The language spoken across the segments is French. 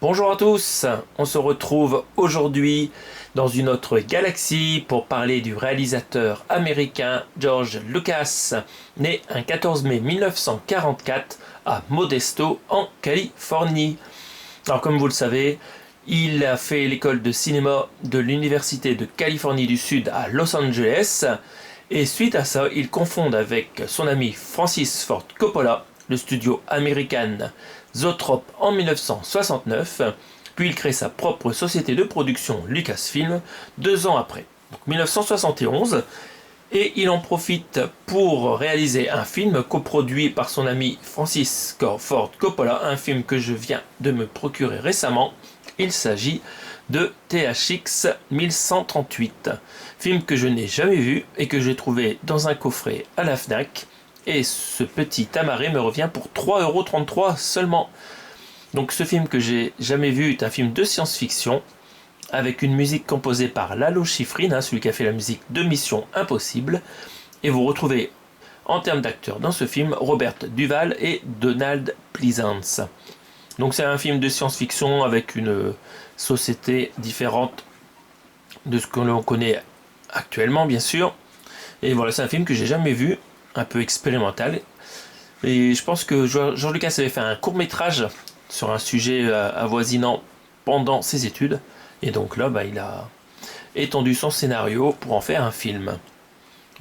Bonjour à tous, on se retrouve aujourd'hui dans une autre galaxie pour parler du réalisateur américain George Lucas, né un 14 mai 1944 à Modesto en Californie. Alors comme vous le savez, il a fait l'école de cinéma de l'Université de Californie du Sud à Los Angeles et suite à ça, il confonde avec son ami Francis Ford Coppola le studio American Zoetrope en 1969, puis il crée sa propre société de production Lucasfilm 2 ans après, donc 1971, et il en profite pour réaliser un film coproduit par son ami Francis Ford Coppola, un film que je viens de me procurer récemment. Il s'agit de THX 1138, film que je n'ai jamais vu et que j'ai trouvé dans un coffret à la Fnac. Et ce petit amarré me revient pour 3,33€ seulement. Donc ce film que j'ai jamais vu est un film de science-fiction avec une musique composée par Lalo Schifrin, celui qui a fait la musique de Mission Impossible. Et vous retrouvez en termes d'acteurs dans ce film Robert Duvall et Donald Pleasence. Donc c'est un film de science-fiction avec une société différente de ce que l'on connaît actuellement bien sûr. Et voilà, c'est un film que j'ai jamais vu, un peu expérimental. Et je pense que George Lucas avait fait un court-métrage sur un sujet avoisinant pendant ses études. Et donc là, il a étendu son scénario pour en faire un film.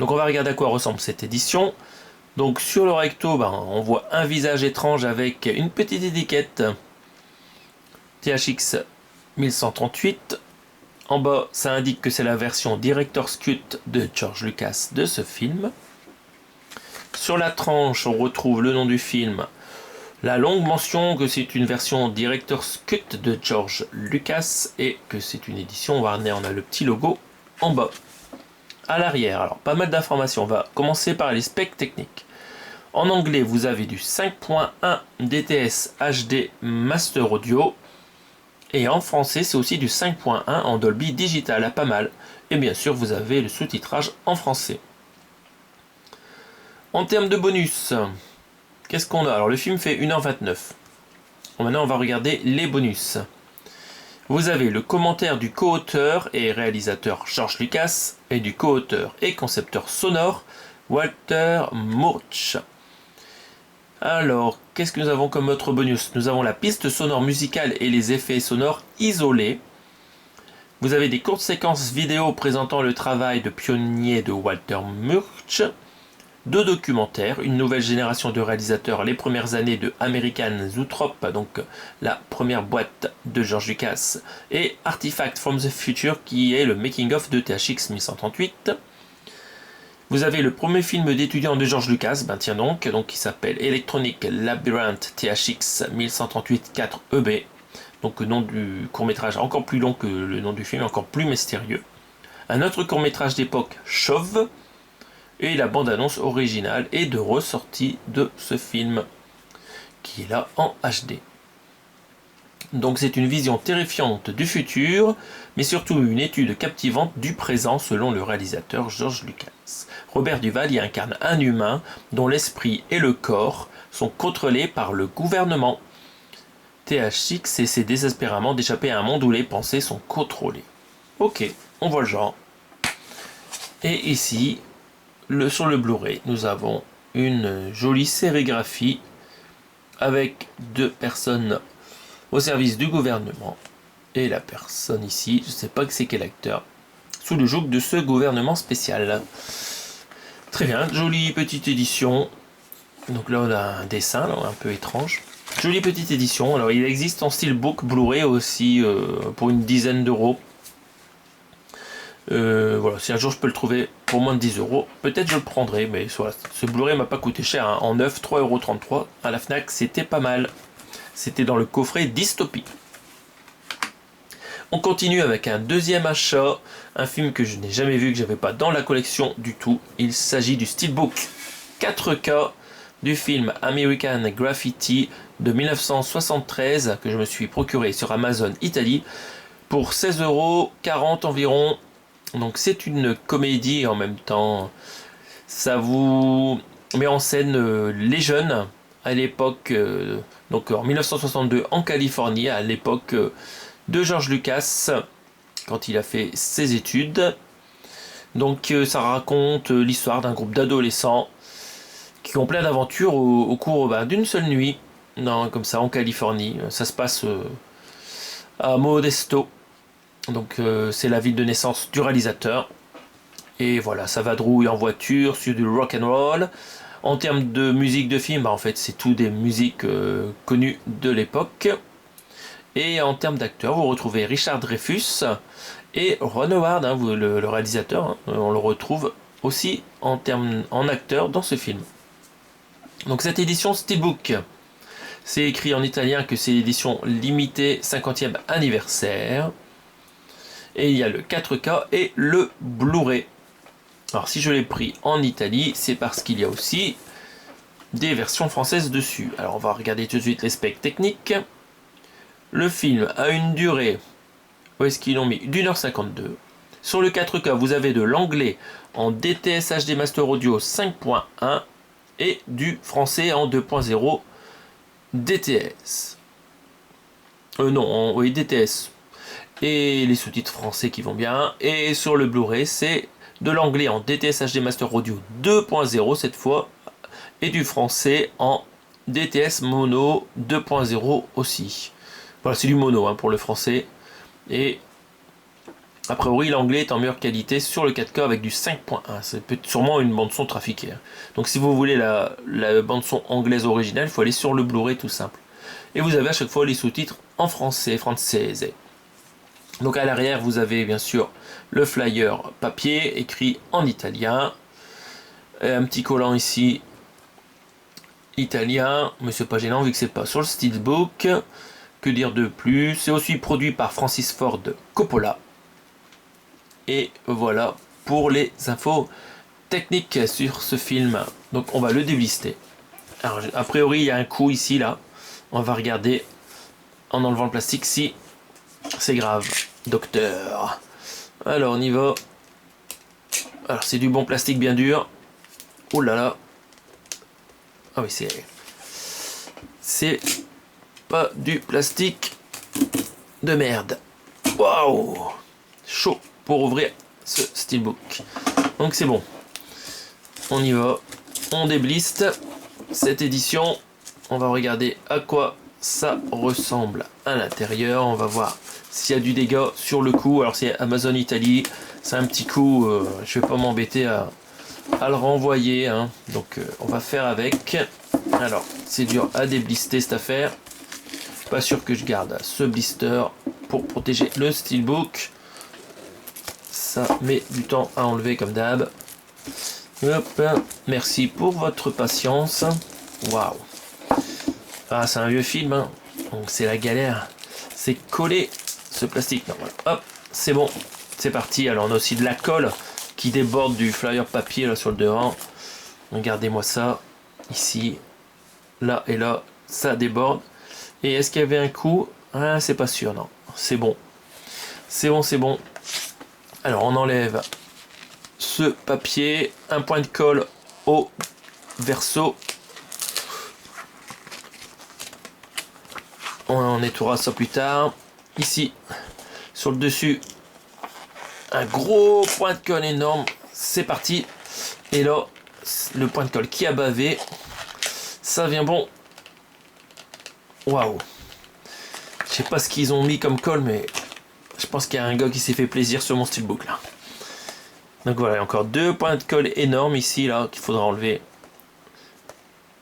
Donc on va regarder à quoi ressemble cette édition. Donc sur le recto, on voit un visage étrange avec une petite étiquette THX 1138. En bas, ça indique que c'est la version Director's Cut de George Lucas de ce film. Sur la tranche, on retrouve le nom du film, la longue mention que c'est une version Director's Cut de George Lucas et que c'est une édition Warner. On a le petit logo en bas. À l'arrière, alors pas mal d'informations. On va commencer par les specs techniques. En anglais, vous avez du 5.1 DTS HD Master Audio. Et en français, c'est aussi du 5.1 en Dolby Digital, pas mal. Et bien sûr, vous avez le sous-titrage en français. En termes de bonus, qu'est-ce qu'on a? Alors le film fait 1h29. Maintenant on va regarder les bonus. Vous avez le commentaire du co-auteur et réalisateur George Lucas et du co-auteur et concepteur sonore Walter Murch. Alors, qu'est-ce que nous avons comme autre bonus? Nous avons la piste sonore musicale et les effets sonores isolés. Vous avez des courtes séquences vidéo présentant le travail de pionnier de Walter Murch. 2 documentaires, une nouvelle génération de réalisateurs, les premières années de American Zoetrope, donc la première boîte de George Lucas, et Artifact from the Future, qui est le making-of de THX 1138. Vous avez le premier film d'étudiant de George Lucas, qui s'appelle Electronic Labyrinth THX 1138 4EB, donc le nom du court-métrage encore plus long que le nom du film, encore plus mystérieux. Un autre court-métrage d'époque, Chauve, et la bande-annonce originale est de ressortie de ce film qui est là en HD. Donc c'est une vision terrifiante du futur, mais surtout une étude captivante du présent selon le réalisateur George Lucas. Robert Duvall y incarne un humain dont l'esprit et le corps sont contrôlés par le gouvernement. THX essaie désespérément d'échapper à un monde où les pensées sont contrôlées. Ok, on voit le genre. Et ici, sur le Blu-ray, nous avons une jolie sérigraphie avec 2 personnes au service du gouvernement. Et la personne ici, je ne sais pas que c'est quel acteur, sous le joug de ce gouvernement spécial. Très bien, jolie petite édition. Donc là on a un dessin un peu étrange. Jolie petite édition. Alors il existe en steelbook Blu-ray aussi pour une dizaine d'euros. Voilà, si un jour je peux le trouver pour moins de 10€, peut-être je le prendrai, mais voilà, ce Blu-ray m'a pas coûté cher, en neuf, 3,33€. À la Fnac, c'était pas mal. C'était dans le coffret Dystopie. On continue avec un deuxième achat, un film que je n'ai jamais vu, que j'avais pas dans la collection du tout. Il s'agit du steelbook 4K du film American Graffiti de 1973 que je me suis procuré sur Amazon Italie pour 16,40€ environ. Donc c'est une comédie et en même temps ça vous met en scène les jeunes à l'époque, donc en 1962 en Californie, à l'époque de George Lucas, quand il a fait ses études. Donc ça raconte l'histoire d'un groupe d'adolescents qui ont plein d'aventures au cours d'une seule nuit, comme ça en Californie. Ça se passe à Modesto, donc c'est la ville de naissance du réalisateur. Et voilà, ça vadrouille en voiture sur du rock and roll. En termes de musique de film, en fait, c'est tout des musiques connues de l'époque. Et en termes d'acteurs, vous retrouvez Richard Dreyfuss et Ron Howard, le réalisateur. On le retrouve aussi en acteur dans ce film. Donc cette édition Steelbook, c'est écrit en italien que c'est l'édition limitée 50e anniversaire. Et il y a le 4K et le Blu-ray. Alors si je l'ai pris en Italie, c'est parce qu'il y a aussi des versions françaises dessus. Alors on va regarder tout de suite les specs techniques. Le film a une durée, où est-ce qu'ils l'ont mis, d'1h52. Sur le 4K, vous avez de l'anglais en DTS HD Master Audio 5.1 et du français en 2.0 DTS. Oui, DTS. Et les sous-titres français qui vont bien. Et sur le Blu-ray, c'est de l'anglais en DTS HD Master Audio 2.0 cette fois. Et du français en DTS Mono 2.0 aussi. Voilà, c'est du mono pour le français. Et a priori, l'anglais est en meilleure qualité sur le 4K avec du 5.1. C'est sûrement une bande-son trafiquée. Donc si vous voulez la bande-son anglaise originale, il faut aller sur le Blu-ray tout simple. Et vous avez à chaque fois les sous-titres en français, française. Donc à l'arrière, vous avez bien sûr le flyer papier écrit en italien. Un petit collant ici, italien, mais c'est pas gênant vu que c'est pas sur le Steelbook. Que dire de plus? C'est aussi produit par Francis Ford Coppola. Et voilà pour les infos techniques sur ce film. Donc on va le déblister. Alors a priori il y a un coup ici là. On va regarder en enlevant le plastique si c'est grave. Docteur. Alors on y va. Alors c'est du bon plastique bien dur. Oh là là. Ah oui c'est pas du plastique de merde. Waouh. Chaud pour ouvrir ce Steelbook. Donc c'est bon. On y va. On débliste cette édition. On va regarder à quoi ça ressemble à l'intérieur. On va voir s'il y a du dégât sur le coup. Alors c'est Amazon Italie. C'est un petit coup. Je vais pas m'embêter à le renvoyer. Donc on va faire avec. Alors c'est dur à déblister cette affaire. Pas sûr que je garde ce blister pour protéger le Steelbook. Ça met du temps à enlever comme d'hab. Hop, merci pour votre patience. Waouh. Ah, c'est un vieux film, donc c'est la galère. C'est coller ce plastique. Non, voilà. Hop, c'est bon. C'est parti. Alors on a aussi de la colle qui déborde du flyer papier là sur le devant. Regardez-moi ça. Ici, là et là, ça déborde. Et est-ce qu'il y avait un coup? Ah, c'est pas sûr, non. C'est bon. C'est bon, c'est bon. Alors on enlève ce papier, un point de colle au verso. On nettoiera ça plus tard. Ici, sur le dessus, un gros point de colle énorme. C'est parti. Et là, le point de colle qui a bavé. Ça vient bon. Waouh. Je sais pas ce qu'ils ont mis comme colle, mais je pense qu'il y a un gars qui s'est fait plaisir sur mon Steelbook là. Donc voilà, encore deux points de colle énormes ici là qu'il faudra enlever.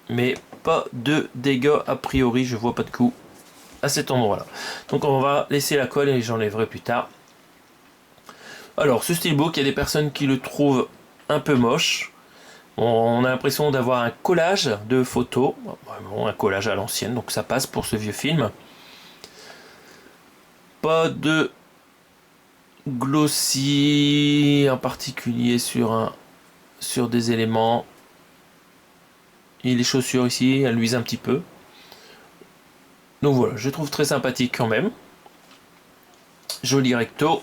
Mais pas de dégâts a priori, je vois pas de coup à cet endroit là. Donc on va laisser la colle et j'enlèverai plus tard. Alors ce Steelbook, il y a des personnes qui le trouvent un peu moche. On a l'impression d'avoir un collage de photos. Bon, un collage à l'ancienne, donc ça passe pour ce vieux film. Pas de glossy en particulier sur des éléments. Et les chaussures ici, elles luisent un petit peu. Donc voilà, je trouve très sympathique quand même. Joli recto.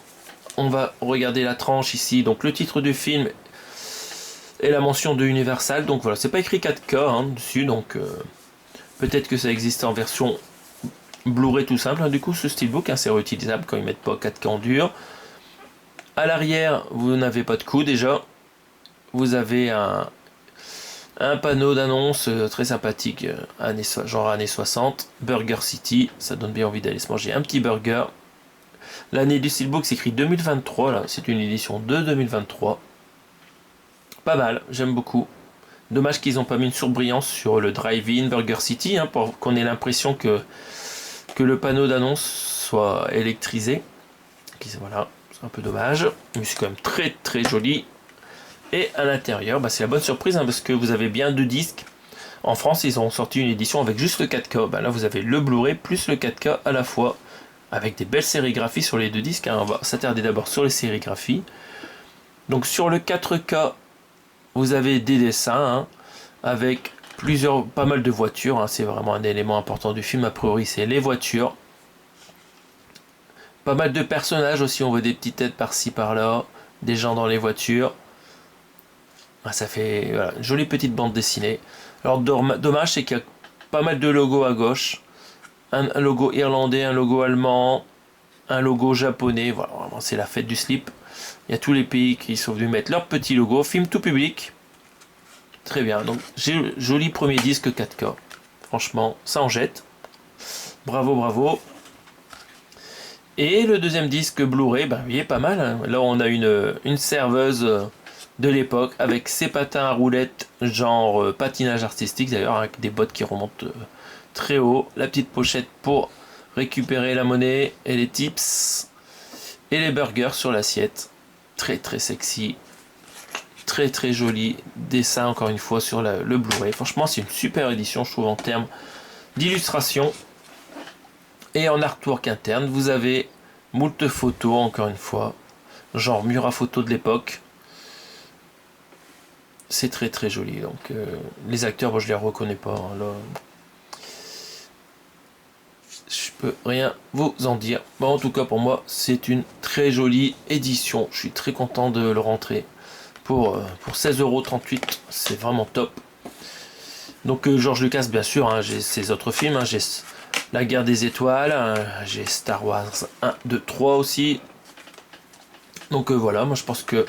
On va regarder la tranche ici. Donc le titre du film et la mention de Universal. Donc voilà, c'est pas écrit 4K dessus, donc Peut-être que ça existe en version Blu-ray tout simple. Du coup, ce steelbook, c'est réutilisable quand ils mettent pas 4K en dur. À l'arrière, vous n'avez pas de coup déjà. Vous avez un panneau d'annonce très sympathique, genre années 60. Burger City, ça donne bien envie d'aller se manger un petit burger. L'année du steelbook, c'est écrit 2023, là, c'est une édition de 2023. Pas mal, j'aime beaucoup. Dommage qu'ils n'ont pas mis une surbrillance sur le drive-in Burger City, pour qu'on ait l'impression que le panneau d'annonce soit électrisé. Voilà, c'est un peu dommage, mais c'est quand même très très joli. Et à l'intérieur, c'est la bonne surprise, parce que vous avez bien deux disques. En France, ils ont sorti une édition avec juste le 4K. Là, vous avez le Blu-ray plus le 4K à la fois, avec des belles sérigraphies sur les deux disques. On va s'attarder d'abord sur les sérigraphies. Donc sur le 4K, vous avez des dessins, avec pas mal de voitures. C'est vraiment un élément important du film. A priori, c'est les voitures. Pas mal de personnages aussi. On voit des petites têtes par-ci par-là, des gens dans les voitures. Ça fait une jolie petite bande dessinée. Alors dommage, c'est qu'il y a pas mal de logos à gauche. Un logo irlandais, un logo allemand, un logo japonais. Voilà, vraiment c'est la fête du slip. Il y a tous les pays qui sont venus mettre leur petit logo. Film tout public. Très bien, donc j'ai joli premier disque 4K. Franchement, ça en jette. Bravo, bravo. Et le deuxième disque Blu-ray, il est pas mal. Là, on a une serveuse de l'époque avec ses patins à roulettes, genre patinage artistique d'ailleurs, avec des bottes qui remontent très haut. La petite pochette pour récupérer la monnaie et les tips. Et les burgers sur l'assiette. Très très sexy. Très très joli dessin encore une fois sur le Blu-ray. Franchement, c'est une super édition, je trouve, en termes d'illustration. Et en artwork interne, vous avez moult photos, encore une fois, genre mur à photos de l'époque. C'est très très joli. Donc les acteurs, je les reconnais pas. Là, je peux rien vous en dire. En tout cas, pour moi, c'est une très jolie édition. Je suis très content de le rentrer pour 16,38 €. C'est vraiment top. Donc George Lucas, bien sûr, j'ai ses autres films. J'ai La Guerre des Étoiles, j'ai Star Wars 1, 2, 3 aussi. Donc voilà, moi je pense que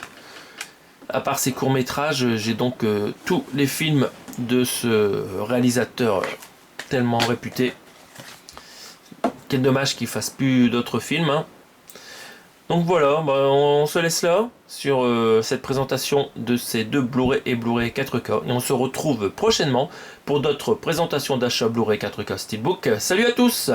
à part ces courts-métrages, j'ai donc tous les films de ce réalisateur tellement réputé. Quel dommage qu'il fasse plus d'autres films. Donc voilà, on se laisse là sur cette présentation de ces deux Blu-ray et Blu-ray 4K. Et on se retrouve prochainement pour d'autres présentations d'achat Blu-ray 4K Steelbook. Salut à tous!